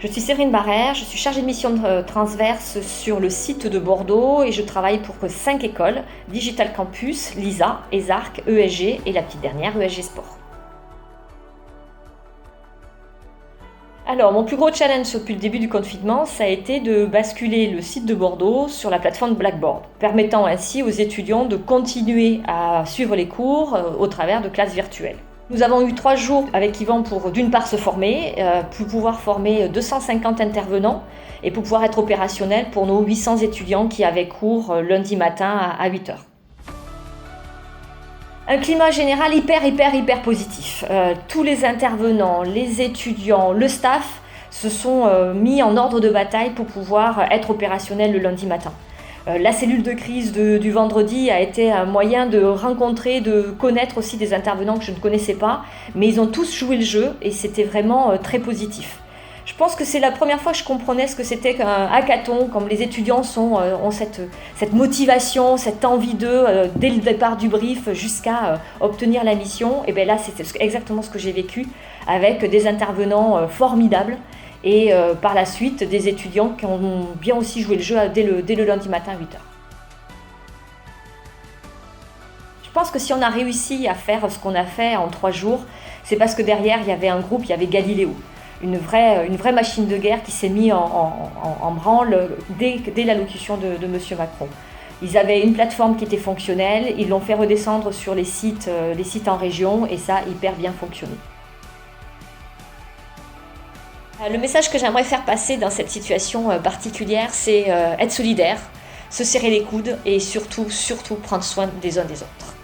Je suis Séverine Barrère, je suis chargée de mission transverse sur le site de Bordeaux et je travaille pour 5 écoles, Digital Campus, LISA, ESARC, ESG et la petite dernière, ESG Sport. Alors, mon plus gros challenge depuis le début du confinement, ça a été de basculer le site de Bordeaux sur la plateforme Blackboard, permettant ainsi aux étudiants de continuer à suivre les cours au travers de classes virtuelles. Nous avons eu 3 jours avec Yvan pour d'une part se former, pour pouvoir former 250 intervenants et pour pouvoir être opérationnel pour nos 800 étudiants qui avaient cours lundi matin à 8h. Un climat général hyper positif. Tous les intervenants, les étudiants, le staff se sont mis en ordre de bataille pour pouvoir être opérationnels le lundi matin. La cellule de crise du vendredi a été un moyen de rencontrer, de connaître aussi des intervenants que je ne connaissais pas, mais ils ont tous joué le jeu et c'était vraiment très positif. Je pense que c'est la première fois que je comprenais ce que c'était qu'un hackathon, comme les étudiants ont cette motivation, cette envie d'eux, dès le départ du brief jusqu'à obtenir la mission. Et bien là, c'était exactement ce que j'ai vécu avec des intervenants formidables et par la suite des étudiants qui ont bien aussi joué le jeu dès le lundi matin à 8h. Je pense que si on a réussi à faire ce qu'on a fait en 3 jours, c'est parce que derrière, il y avait un groupe, il y avait Galiléo. Une vraie machine de guerre qui s'est mise en branle dès l'allocution de M. Macron. Ils avaient une plateforme qui était fonctionnelle, ils l'ont fait redescendre sur les sites en région et ça a hyper bien fonctionné. Le message que j'aimerais faire passer dans cette situation particulière, c'est être solidaire, se serrer les coudes et surtout prendre soin des uns des autres.